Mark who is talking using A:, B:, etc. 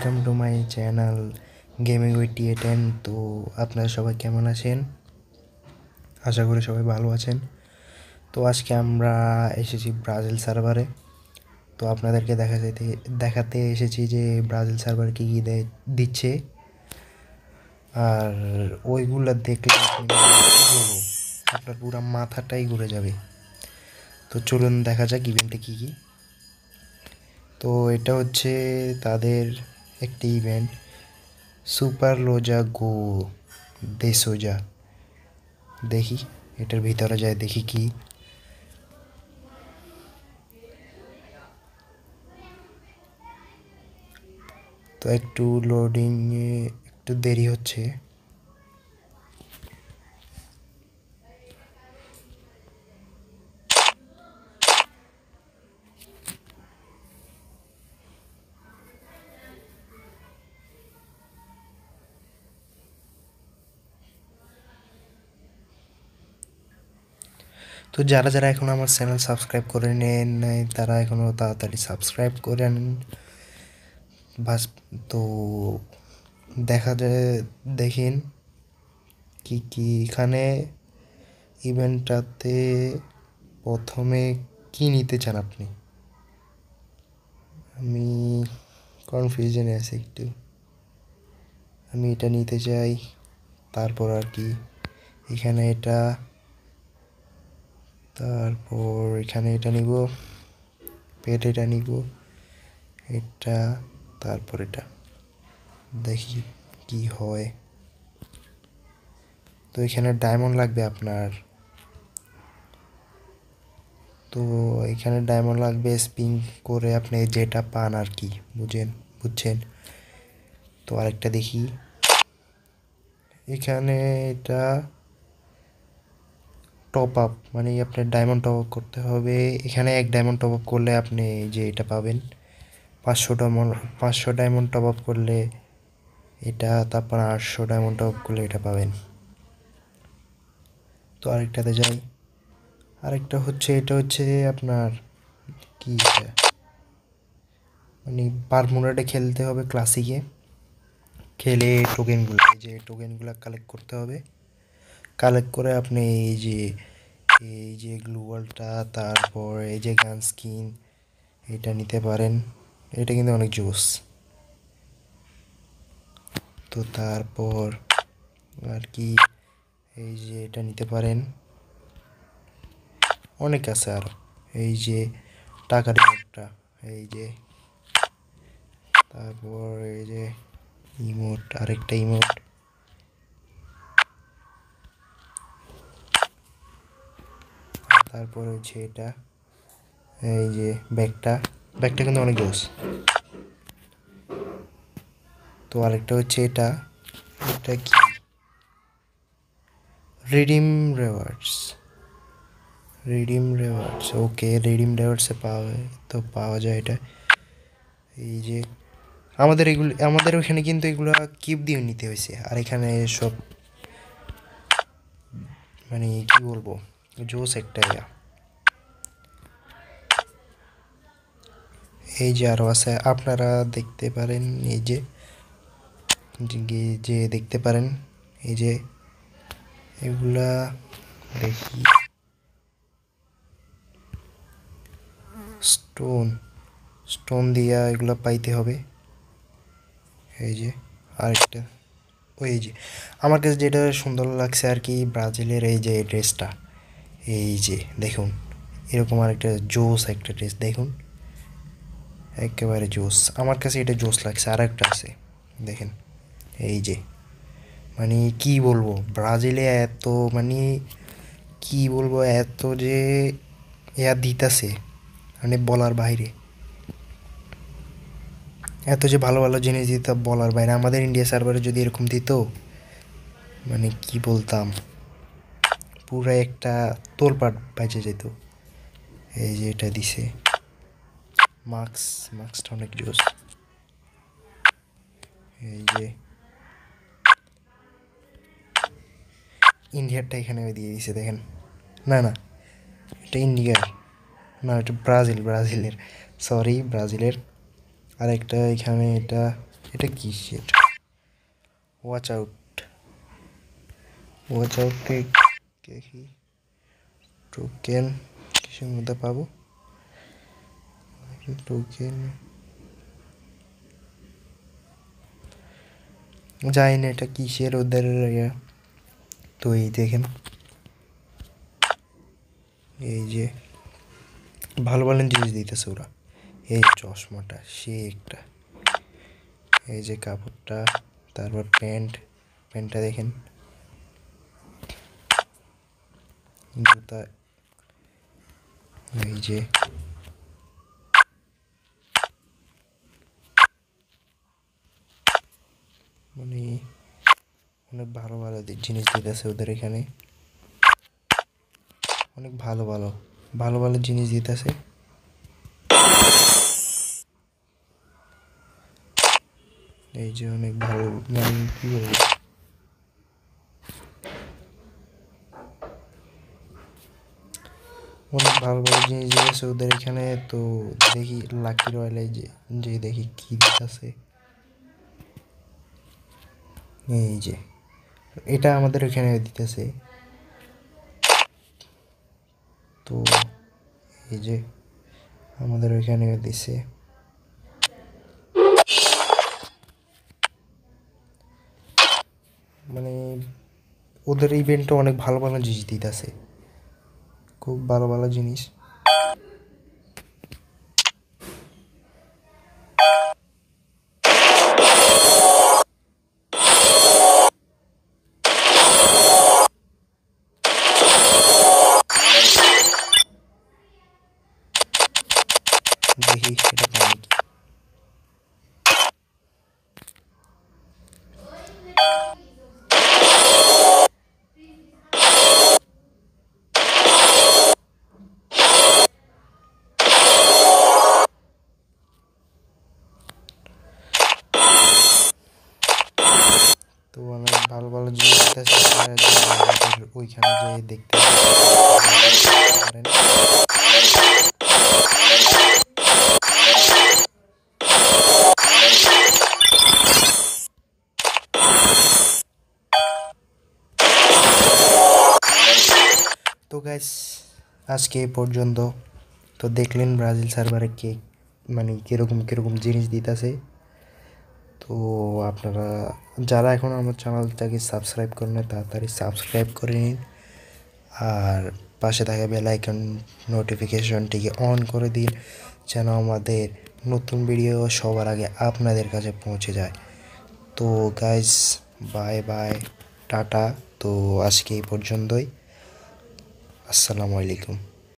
A: Welcome to my channel gaming with টি10। তো আপনারা সবাই কেমন আছেন? আশা করি সবাই ভালো আছেন। তো আজকে আমরা এসেছি ব্রাজিল সার্ভারে। তো আপনাদেরকে দেখাতে এসেছি যে ব্রাজিল সার্ভার কী কী দিচ্ছে, আর ওইগুলো দেখলে আপনার পুরো মাথাটাই ঘুরে যাবে। তো চলুন দেখা যাক ইভেন্টে কী কী। তো এটা হচ্ছে তাদের একটি ইভেন্ট, সুপার লোজা গো দে সোজা। দেখি এটার ভিতরে যায়, দেখি কি। তো একটু লোডিং একটু দেরি হচ্ছে। তো যারা যারা এখন আমার চ্যানেল সাবস্ক্রাইব করে নেন নাই তারা এখনও তাড়াতাড়ি সাবস্ক্রাইব করে নেন বাস। তো দেখা যায়, দেখেন কি কি এখানে ইভেন্টটাতে প্রথমে কি নিতে চান আপনি। আমি কনফিউশনে আছি একটু, আমি এটা নিতে চাই। তারপর আর কি এখানে এটা, তারপর এখানে এটা নিব, পেট এটা নিব, এটা, তারপর এটা, দেখি কি হয়। তো এখানে ডায়মন্ড লাগবে আপনার। তো এখানে ডায়মন্ড লাগবে, স্পিন করে আপনি যেটা পান আর কি, বুঝছেন। তো আরেকটা দেখি, এখানে এটা টপ আপ, মানে আপনার ডায়মন্ড টপ আপ করতে হবে। এখানে এক ডায়মন্ড টপ আপ করলে আপনি যে এটা পাবেন 500 ডায়মন্ড টপ আপ করলে এটা, তারপর 800 ডায়মন্ড টপ আপ করলে এটা পাবেন। তো আরেকটাতে যাই, আরেকটা হচ্ছে এটা হচ্ছে আপনার কি, মানে বারমুডাটা খেলতে হবে ক্লাসিকে, খেলে টোকেনগুলো কালেক্ট করতে হবে। কালেক্ট করে আপনি এই যে গ্লুয়ালটা, তারপর এই যে গান স্কিন, এটা নিতে পারেন। এটা কিন্তু অনেক জোস। তো তারপর আর কি, এই যে এটা নিতে পারেন, অনেক আছে আরও। এই যে টাকার ইমোটটা, এই যে, তারপর এই যে ইমোট, আরেকটা ইমোট, তারপর হচ্ছে এটা, এই যে ব্যাগটা কিন্তু অনেক জোস। তো আরেকটা হচ্ছে এটা কি, রিডিম রেওয়ার্ডস, ওকে রিডিম রেওয়ার্ডসে পাওয়া যায় এটা। এই যে আমাদের ওখানে কিন্তু এগুলো কিপ দিয়ে নিতে হয়েছে, আর এখানে সব মানে কি বলবো, জোস একটা। এই যে আরও আছে, আপনারা দেখতে পারেন, এই যে দেখতে পারেন, এই যে এগুলা দেখি, স্টোন দিয়া এগুলো পাইতে হবে। এই যে আরেকটা, ওই যে আমার কাছে যেটা সুন্দর লাগছে আর কি, ব্রাজিলের এই যে ড্রেসটা, এই যে দেখুন, এরকম আরেকটা জোস একটা ড্রেস দেখুন, একেবারে জোস। আমার কাছে এটা জোস লাগছে। আর একটা আছে দেখেন, এই যে, মানে কি বলবো, ব্রাজিলে এত, মানে কি বলবো, এত যে দিতাছে, মানে বলার বাইরে, এত যে ভালো ভালো জিনিস দিত বলার বাইরে। আমাদের ইন্ডিয়া সার্ভারে যদি এরকম দিত, মানে কি বলতাম, পুরো একটা তোলপাট বেঁচে যেত। এই যে এটা দিছে, মাস্কটা অনেক জোস। এই যে ইন্ডিয়ারটা এখানে দিয়ে দিছে দেখেন, না এটা ইন্ডিয়ার না, এটা ব্রাজিলের, সরি ব্রাজিলের। আরেকটা এখানে এটা এটা কিসের? ওয়াচ আউট, ওয়াচ আউট দেখি টোকেন কিসের মধ্যে পাবো? টোকেন জানি না এটা কিসের ওদের তো এই দেখেন, এই যে ভালো ভালো জিনিস দিতেছে ওরা। এই চশমাটা সে একটা, এই যে কাপড়টা, তারপর প্যান্টটা দেখেন, জুতা, এই যে মানে অনেক ভালো ভালো জিনিস দিতেছে ওদের এখানে, অনেক ভালো ভালো ভালো ভালো জিনিস দিতেছে। এই যে অনেক ভালো, মানে কি বলবো, অনেক ভালো ভালো জিনিস দিতেছে ওদের এখানে। তো দেখি লাকি রয়্যালে যে দেখি কি দিতেছে। এই যে এটা আমাদের এখানে দিতেছে, তো এই যে আমাদের ওইখানে দিছে, মানে ওদের ইভেন্টে অনেক ভালো ভালো জিনিস দিতেছে, খুব ভালো ভালো জিনিস। দেখি এটা পাই কি। তো অনেক ভালো ভালো জিনিস দিতেছে, আপনারা আমাদের ওইখানে যেয়ে দেখতে পারেন। তো গাইস আজকে এই পর্যন্ত। তো দেখলেন ব্রাজিল সার্ভারে কে মানে কীরকম কীরকম জিনিস দিতেছে। তো আপনারা যারা এখন আমার চ্যানেলটাকে সাবস্ক্রাইব করেন না, তাড়াতাড়ি সাবস্ক্রাইব করে নিন, আর পাশে থাকা বেল আইকন নোটিফিকেশনটিকে অন করে দিন, যেন আমাদের নতুন ভিডিও সবার আগে আপনাদের কাছে পৌঁছে যায়। তো গাইস বাই বাই, টাটা। তো আজকে এই পর্যন্তই, আসসালামু আলাইকুম।